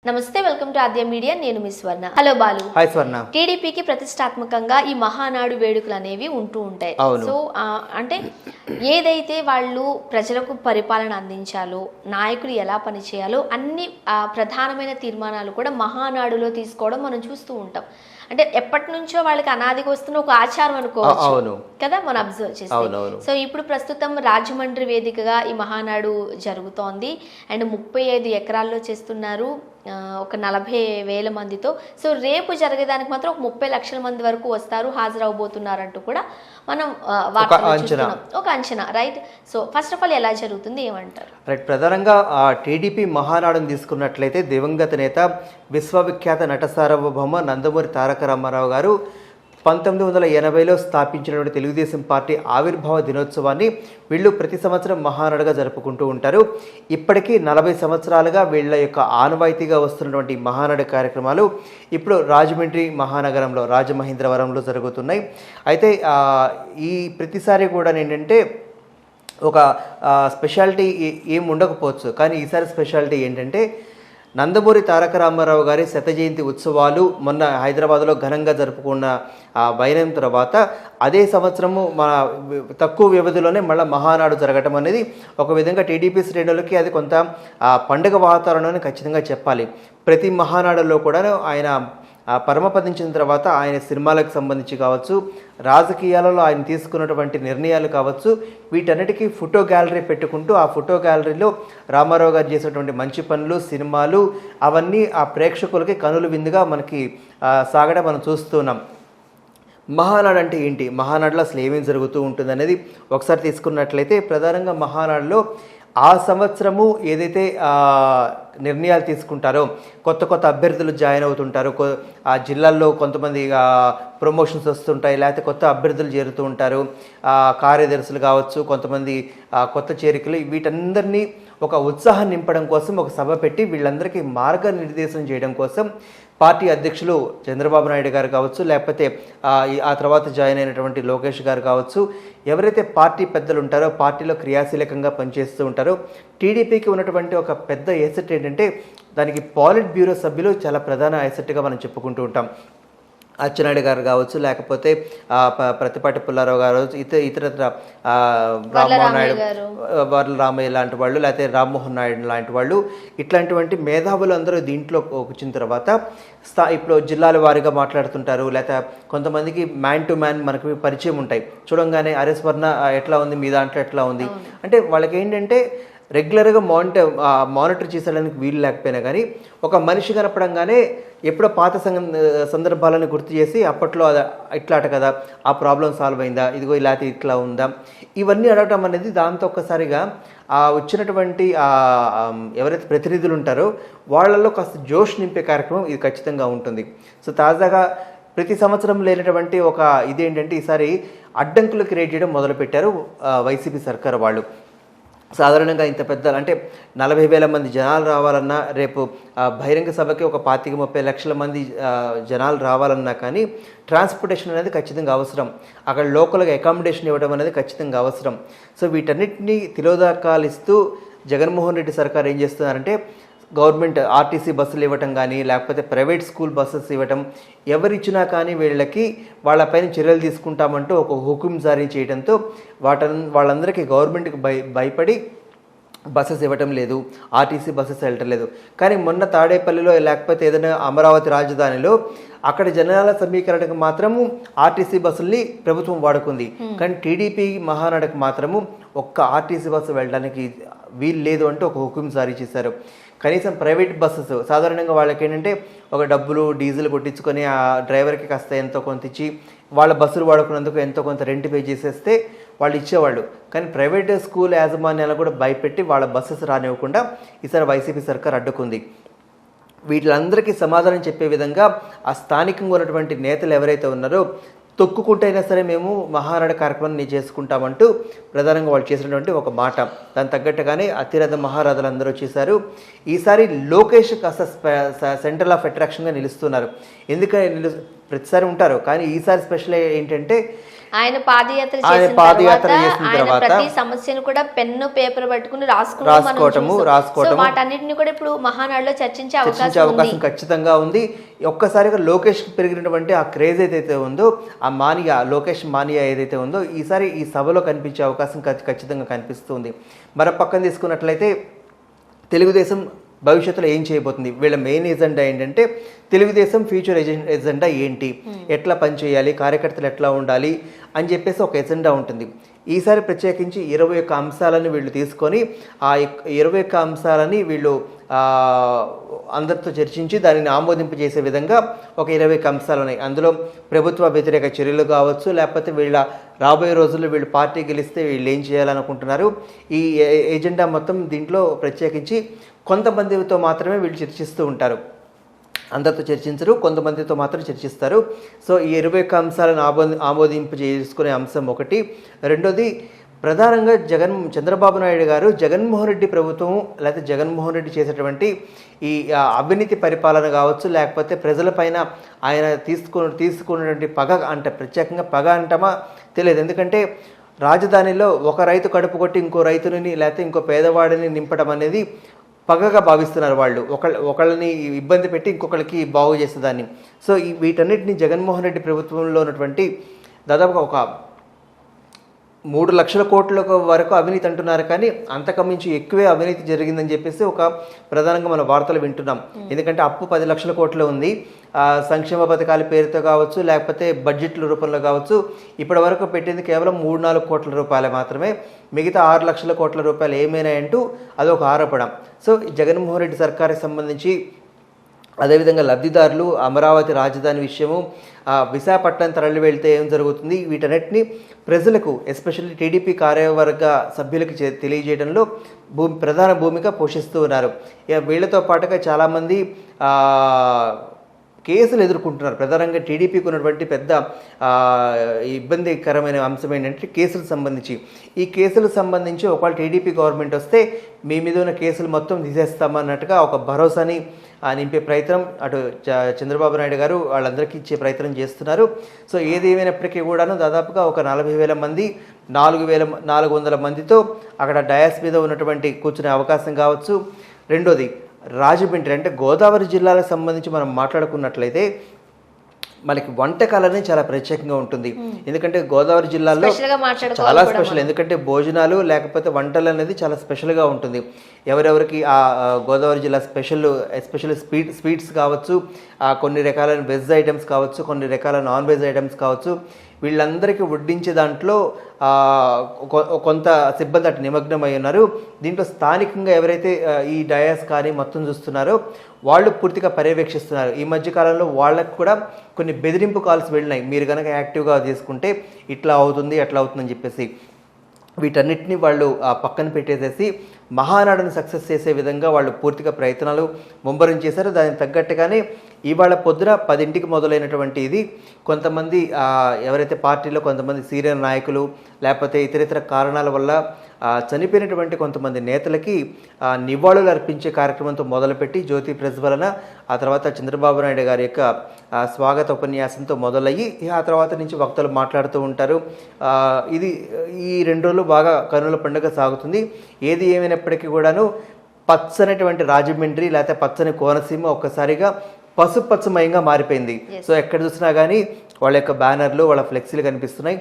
నమస్తే, welcome to Aadya media. నేను మీ స్వర్ణ. Hello Balu. Hi స్వర్ణ. టీడీపీకి ప్రతిష్టాత్మకంగా ఈ మహానాడు వేడుకలు అనేవి ఉంటూ ఉంటాయి. సో అంటే ఏదైతే వాళ్ళు ప్రజలకు పరిపాలన అందించాలో, నాయకులు ఎలా పనిచేయాలో అన్ని ప్రధానమైన తీర్మానాలు కూడా మహానాడులో తీసుకోవడం మనం చూస్తూ ఉంటాం. అంటే ఎప్పటి నుంచో వాళ్ళకి అనాదిగా వస్తున్న ఒక ఆచారం అనుకోవచ్చు కదా, మనం అబ్జర్వ్ చేస్తాం. సో ఇప్పుడు ప్రస్తుతం రాజమండ్రి వేదికగా ఈ మహానాడు జరుగుతోంది అండ్ 35 ఎకరాల్లో చేస్తున్నారు, ఒక 40,000 మందితో. సో రేపు జరిగేదానికి మాత్రం ఒక 30 లక్షల మంది వరకు వస్తారు, హాజరవబోతున్నారంటూ కూడా మనం ఒక అంచనా, right? So first of all ఎలా జరుగుతుంది, ఏమంటారు? రైట్, ప్రధానంగా టీడీపీ మహానాడును తీసుకున్నట్లయితే దివంగత నేత విశ్వవిఖ్యాత నట సార్వభౌమ నందమూరి తారక రామారావు గారు 1980లో స్థాపించినటువంటి తెలుగుదేశం పార్టీ ఆవిర్భావ దినోత్సవాన్ని వీళ్ళు ప్రతి సంవత్సరం మహానాడుగా జరుపుకుంటూ ఉంటారు. ఇప్పటికీ 40 సంవత్సరాలుగా వీళ్ళ యొక్క ఆనవాయితీగా వస్తున్నటువంటి మహానాడు కార్యక్రమాలు ఇప్పుడు రాజమండ్రి మహానగరంలో రాజమహేంద్రవరంలో జరుగుతున్నాయి. అయితే ఈ ప్రతిసారి కూడా ఏంటంటే ఒక స్పెషాలిటీ ఏం ఉండకపోవచ్చు, కానీ ఈసారి స్పెషాలిటీ ఏంటంటే నందమూరి తారక రామారావు గారి శత జయంతి ఉత్సవాలు మొన్న హైదరాబాద్లో ఘనంగా జరుపుకున్న వైనం తర్వాత అదే సంవత్సరము మన తక్కువ వ్యవధిలోనే మళ్ళీ మహానాడు జరగటం అనేది ఒక విధంగా టీడీపీ శ్రేణులకి అది కొంత పండుగ వాతావరణాన్ని ఖచ్చితంగా చెప్పాలి. ప్రతి మహానాడులో కూడా ఆయన పరమపదించిన తర్వాత ఆయన సినిమాలకు సంబంధించి కావచ్చు, రాజకీయాలలో ఆయన తీసుకున్నటువంటి నిర్ణయాలు కావచ్చు, వీటన్నిటికీ ఫోటో గ్యాలరీ పెట్టుకుంటూ ఆ ఫోటో గ్యాలరీలో రామారావు గారు చేసినటువంటి మంచి పనులు, సినిమాలు అవన్నీ ఆ ప్రేక్షకులకి కనుల విందుగా మనకి సాగడం మనం చూస్తున్నాం. మహానాడు అంటే ఏంటి, మహానాడులో అసలు ఏమేమి జరుగుతూ ఉంటుంది అనేది ఒకసారి తీసుకున్నట్లయితే ప్రధానంగా మహానాడులో ఆ సంవత్సరము ఏదైతే నిర్ణయాలు తీసుకుంటారో, కొత్త కొత్త అభ్యర్థులు జాయిన్ అవుతుంటారు, ఆ జిల్లాల్లో కొంతమంది ప్రమోషన్స్ వస్తుంటాయి, లేకపోతే కొత్త అభ్యర్థులు చేరుతూ ఉంటారు, కార్యదర్శులు కావచ్చు, కొంతమంది కొత్త చేరికలు, వీటందరినీ ఒక ఉత్సాహం నింపడం కోసం ఒక సభ పెట్టి వీళ్ళందరికీ మార్గనిర్దేశం చేయడం కోసం పార్టీ అధ్యక్షులు చంద్రబాబు నాయుడు గారు కావచ్చు, లేకపోతే ఆ తర్వాత జాయిన్ అయినటువంటి లోకేష్ గారు కావచ్చు, ఎవరైతే పార్టీ పెద్దలు ఉంటారో, పార్టీలో క్రియాశీలకంగా పనిచేస్తూ ఉంటారో, టీడీపీకి ఉన్నటువంటి ఒక పెద్ద ఎసెట్ ఏంటంటే దానికి పాలిట్ బ్యూరో సభ్యులు చాలా ప్రధాన ఎసెట్గా మనం చెప్పుకుంటూ ఉంటాం. అచ్చెన్నాయుడు గారు కావచ్చు, లేకపోతే ప్రతిపాటి పుల్లారావు గారు, ఇతరత్ర రామ్మోహన్ నాయుడు, వర్ల రామయ్య లాంటి వాళ్ళు, లేకపోతే రామ్మోహన్ నాయుడు లాంటి వాళ్ళు, ఇట్లాంటివంటి మేధావులు అందరూ దీంట్లో వచ్చిన తర్వాత ఇప్పుడు జిల్లాల వారీగా మాట్లాడుతుంటారు, లేకపోతే కొంతమందికి మ్యాన్ టు మ్యాన్ మనకు పరిచయం ఉంటాయి. చూడంగానే అరే స్వర్ణ ఎట్లా ఉంది, మీ దాంట్లో ఎట్లా ఉంది అంటే వాళ్ళకి ఏంటంటే రెగ్యులర్గా మానిటర్ చేసేయడానికి వీలు లేకపోయినా కానీ ఒక మనిషి కనపడంగానే ఎప్పుడో పాత సందర్భాలను గుర్తు చేసి అప్పట్లో ఇట్లాట కదా, ఆ ప్రాబ్లం సాల్వ్ అయిందా, ఇదిగో ఇలా ఇట్లా ఉందా, ఇవన్నీ అడగటం అనేది దాంతో ఒక్కసారిగా వచ్చినటువంటి ఎవరైతే ప్రతినిధులు ఉంటారో వాళ్ళల్లో కాస్త జోష్ నింపే కార్యక్రమం ఇది ఖచ్చితంగా ఉంటుంది. సో తాజాగా ప్రతి సంవత్సరం లేనటువంటి ఒక ఇదేంటంటే ఈసారి అడ్డంకులు క్రియేట్ చేయడం మొదలుపెట్టారు వైసీపీ సర్కారు వాళ్ళు. సాధారణంగా ఇంత పెద్ద అంటే 40,000 మంది జనాలు రావాలన్నా, రేపు బహిరంగ సభకి ఒక 25-30 లక్షల మంది జనాలు రావాలన్నా కానీ ట్రాన్స్పోర్టేషన్ అనేది ఖచ్చితంగా అవసరం, అక్కడ లోకల్గా అకామిడేషన్ ఇవ్వడం అనేది ఖచ్చితంగా అవసరం. సో వీటన్నిటినీ తిలోదాకాలు ఇస్తూ జగన్మోహన్ రెడ్డి సర్కార్ ఏం చేస్తున్నారంటే గవర్నమెంట్ ఆర్టీసీ బస్సులు ఇవ్వటం కానీ, లేకపోతే ప్రైవేట్ స్కూల్ బస్సెస్ ఇవ్వటం, ఎవరిచ్చినా కానీ వీళ్ళకి వాళ్ళపైన చర్యలు తీసుకుంటామంటూ ఒక హుకుం జారీ చేయడంతో వాళ్ళందరికీ గవర్నమెంట్కి భయపడి బస్సెస్ ఇవ్వటం లేదు, ఆర్టీసీ బస్సెస్ వెళ్ళటం లేదు. కానీ మొన్న తాడేపల్లిలో లేకపోతే ఏదైనా అమరావతి రాజధానిలో అక్కడ జనాల సమీకరణకు మాత్రము ఆర్టీసీ బస్సుల్ని ప్రభుత్వం వాడుకుంది, కానీ టీడీపీ మహానాడుకు మాత్రము ఒక్క ఆర్టీసీ బస్సు వెళ్ళడానికి వీలు లేదు అంటూ ఒక హుకుం జారీ చేశారు. కనీసం ప్రైవేట్ బస్సెస్ సాధారణంగా వాళ్ళకి ఏంటంటే ఒక డబ్బులు డీజిల్ కొట్టించుకొని ఆ డ్రైవర్కి కాస్త ఎంతో కొంత ఇచ్చి వాళ్ళ బస్సులు వాడుకున్నందుకు ఎంతో కొంత రెంట్ పే చేసేస్తే వాళ్ళు ఇచ్చేవాళ్ళు, కానీ ప్రైవేట్ స్కూల్ యాజమాన్యాలు కూడా భయపెట్టి వాళ్ళ బస్సెస్ రానివ్వకుండా ఈసారి వైసీపీ సర్కార్ అడ్డుకుంది. వీటిలందరికీ సమాధానం చెప్పే విధంగా ఆ స్థానికంగా ఉన్నటువంటి నేతలు ఎవరైతే ఉన్నారో తొక్కుకుంటైనా సరే మేము మహానాడు కార్యక్రమాన్ని చేసుకుంటామంటూ ప్రధానంగా వాళ్ళు చేసినటువంటి ఒక మాట, దాని తగ్గట్టుగానే అతిరథ మహారథులు అందరూ వచ్చేసారు. ఈసారి లోకేష్ కాస్త సెంట్రల్ ఆఫ్ అట్రాక్షన్గా నిలుస్తున్నారు. ఎందుకని ప్రతిసారి ఉంటారు, కానీ ఈసారి స్పెషల్ ఏంటంటే ఆయన పాదయాత్ర ఆయన చేసిన పాదయాత్ర తర్వాత చేసిన ఆయన తర్వాత ప్రతి సమస్యను కూడా పెన్ను పేపర్ పట్టుకుని రాసుకోవటము వాటన్నిటిని కూడా ఇప్పుడు మహానాడులో చర్చించే అవకాశం ఖచ్చితంగా ఉంది. ఒక్కసారిగా లోకేష్ పెరిగినటువంటి ఆ క్రేజ్ ఏదైతే ఉందో, ఆ మానియా, లోకేష్ మానియా ఏదైతే ఉందో, ఈసారి ఈ సభలో కనిపించే అవకాశం ఖచ్చితంగా కనిపిస్తుంది. మరో పక్కన తీసుకున్నట్లయితే తెలుగుదేశం భవిష్యత్తులో ఏం చేయబోతుంది, వీళ్ళ మెయిన్ ఎజెండా ఏంటంటే తెలుగుదేశం ఫ్యూచర్ ఎజెండా ఏంటి, ఎట్లా పనిచేయాలి, కార్యకర్తలు ఎట్లా ఉండాలి అని చెప్పేసి ఒక ఎజెండా ఉంటుంది. ఈసారి ప్రత్యేకించి 21 అంశాలను వీళ్ళు తీసుకొని ఆ 21 అంశాలని వీళ్ళు అందరితో చర్చించి దానిని ఆమోదింపజేసే విధంగా ఒక 21 అంశాలు ఉన్నాయి. అందులో ప్రభుత్వ వ్యతిరేక చర్యలు కావచ్చు, లేకపోతే వీళ్ళ రాబోయే రోజుల్లో వీళ్ళు పార్టీ గెలిస్తే వీళ్ళు ఏం చేయాలనుకుంటున్నారు, ఈ ఎజెండా మొత్తం దీంట్లో ప్రత్యేకించి కొంతమందితో మాత్రమే వీళ్ళు చర్చిస్తూ ఉంటారు. అందరితో చర్చించరు, కొంతమందితో మాత్రం చర్చిస్తారు. సో ఈ 21 అంశాలను ఆమోదింపజేసుకునే అంశం ఒకటి. రెండోది ప్రధానంగా చంద్రబాబు నాయుడు గారు జగన్మోహన్ రెడ్డి ప్రభుత్వం లేకపోతే జగన్మోహన్ రెడ్డి చేసేటువంటి ఈ అవినీతి పరిపాలన కావచ్చు, లేకపోతే ప్రజలపైన ఆయన తీసుకున్నటువంటి పగ, అంటే ప్రత్యేకంగా పగ అంటామా తెలియదు. ఎందుకంటే రాజధానిలో ఒక రైతు కడుపు కొట్టి ఇంకో రైతుని లేకపోతే ఇంకో పేదవాడిని నింపడం అనేది పగగా భావిస్తున్నారు వాళ్ళు, ఒకళ్ళని ఇబ్బంది పెట్టి ఇంకొకరికి బాగు చేసేదాన్ని. సో వీటన్నిటిని జగన్మోహన్ రెడ్డి ప్రభుత్వంలో ఉన్నటువంటి దాదాపుగా ఒక 3 లక్షల కోట్ల వరకు అవినీతి అంటున్నారు, కానీ అంతకమించి ఎక్కువే అవినీతి జరిగిందని చెప్పేసి ఒక ప్రధానంగా మన వార్తలు వింటున్నాం. ఎందుకంటే అప్పు 10 లక్షల కోట్లు ఉంది, సంక్షేమ పథకాల పేరుతో కావచ్చు, లేకపోతే బడ్జెట్ల రూపంలో కావచ్చు, ఇప్పటి వరకు పెట్టింది కేవలం 3-4 కోట్ల రూపాయలు మాత్రమే, మిగతా 6 లక్షల కోట్ల రూపాయలు ఏమైనాయంటూ అదొక ఆరోపణ. సో జగన్మోహన్ రెడ్డి సర్కార్కి సంబంధించి అదేవిధంగా లబ్ధిదారులు, అమరావతి రాజధాని విషయము, విశాఖపట్నం తరలి వెళ్తే ఏం జరుగుతుంది, వీటన్నిటిని ప్రజలకు ఎస్పెషల్లీ టీడీపీ కార్యవర్గ సభ్యులకు తెలియజేయడంలో ప్రధాన భూమిక పోషిస్తూ ఉన్నారు. వీళ్ళతో పాటుగా చాలామంది కేసులు ఎదుర్కొంటున్నారు. ప్రధానంగా టీడీపీకి ఉన్నటువంటి పెద్ద ఇబ్బందికరమైన అంశం ఏంటంటే కేసులకు సంబంధించి. ఈ కేసులకు సంబంధించి ఒకవేళ టీడీపీ గవర్నమెంట్ వస్తే మీ మీద ఉన్న కేసులు మొత్తం తీసేస్తామన్నట్టుగా ఒక భరోసాని నింపే ప్రయత్నం అటు చంద్రబాబు నాయుడు గారు వాళ్ళందరికీ ఇచ్చే ప్రయత్నం చేస్తున్నారు. సో ఏది ఏమైనప్పటికీ కూడాను దాదాపుగా ఒక 40,000 మంది 4,400 మందితో అక్కడ డయాస్ మీద ఉన్నటువంటి కూర్చునే అవకాశం కావచ్చు. రెండోది రాజమండ్రి, అంటే గోదావరి జిల్లాలకు సంబంధించి మనం మాట్లాడుకున్నట్లయితే మనకి వంటకాలనే చాలా ప్రత్యేకంగా ఉంటుంది. ఎందుకంటే గోదావరి జిల్లాలో చాలా స్పెషల్, ఎందుకంటే భోజనాలు లేకపోతే వంటలు అనేది చాలా స్పెషల్గా ఉంటుంది. ఎవరెవరికి ఆ గోదావరి జిల్లా ఎస్పెషల్లీ స్వీట్స్ కావచ్చు, కొన్ని రకాలైన వెజ్ ఐటమ్స్ కావచ్చు, కొన్ని రకాల నాన్ వెజ్ ఐటమ్స్ కావచ్చు, వీళ్ళందరికీ వడ్డించే దాంట్లో కొంత సిబ్బంది అటు నిమగ్నమై ఉన్నారు. దీంట్లో స్థానికంగా ఎవరైతే ఈ డయాస్ కానీ మొత్తం చూస్తున్నారో వాళ్ళు పూర్తిగా పర్యవేక్షిస్తున్నారు. ఈ మధ్యకాలంలో వాళ్ళకు కూడా కొన్ని బెదిరింపు కాల్స్ వెళ్ళినాయి, మీరు కనుక యాక్టివ్గా తీసుకుంటే ఇట్లా అవుతుంది అట్లా అవుతుందని చెప్పేసి. వీటన్నిటిని వాళ్ళు పక్కన పెట్టేసేసి మహానాడును సక్సెస్ చేసే విధంగా వాళ్ళు పూర్తిగా ప్రయత్నాలు ముమ్మరం చేశారు. దానికి తగ్గట్టుగానే ఇవాళ పొద్దున 10ంటికి మొదలైనటువంటి ఇది కొంతమంది ఎవరైతే పార్టీలో కొంతమంది సీనియర్ నాయకులు లేకపోతే ఇతరితర కారణాల వల్ల చనిపోయినటువంటి కొంతమంది నేతలకి నివాళులు అర్పించే కార్యక్రమంతో మొదలుపెట్టి జ్యోతి ప్రెస్ వలన, ఆ తర్వాత చంద్రబాబు నాయుడు గారి యొక్క స్వాగత ఉపన్యాసంతో మొదలయ్యి ఆ తర్వాత నుంచి వక్తలు మాట్లాడుతూ ఉంటారు. ఇది ఈ 2 రోజులు బాగా కన్నుల పండుగ సాగుతుంది. ఏది ఏమైనప్పటికీ కూడాను పచ్చనటువంటి రాజమండ్రి లేకపోతే పచ్చని కోనసీమ ఒక్కసారిగా పసుపచ్చమయంగా మారిపోయింది. సో ఎక్కడ చూసినా కానీ వాళ్ళ యొక్క బ్యానర్లు, వాళ్ళ ఫ్లెక్సీలు కనిపిస్తున్నాయి.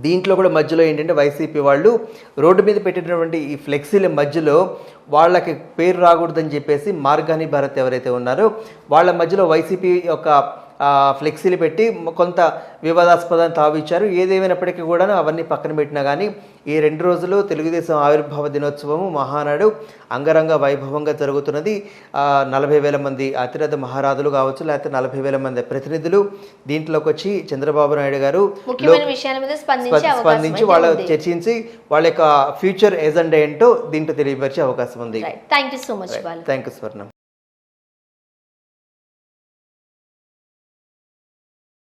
దీంట్లో కూడా మధ్యలో ఏంటంటే వైసీపీ వాళ్ళు రోడ్డు మీద పెట్టినటువంటి ఈ ఫ్లెక్సీల మధ్యలో వాళ్ళకి పేరు రాకూడదని చెప్పేసి మార్గాని భారత్ ఎవరైతే ఉన్నారో వాళ్ళ మధ్యలో వైసీపీ యొక్క ఫ్లెక్సీలు పెట్టి కొంత వివాదాస్పదాన్ని తావిచ్చారు. ఏదేమైనప్పటికీ కూడా అవన్నీ పక్కన పెట్టినా కానీ ఈ 2 రోజులు తెలుగుదేశం ఆవిర్భావ దినోత్సవము మహానాడు అంగరంగ వైభవంగా జరుగుతున్నది. 40,000 మంది అతిరథ మహారాజులు కావచ్చు, లేకపోతే 40,000 మంది ప్రతినిధులు దీంట్లోకి వచ్చి చంద్రబాబు నాయుడు గారు స్పందించి వాళ్ళ చర్చించి వాళ్ళ యొక్క ఫ్యూచర్ ఎజెండా ఏంటో దీంట్లో తెలియపరిచే అవకాశం ఉంది. Thank you so much. Thank you స్వర్ణం.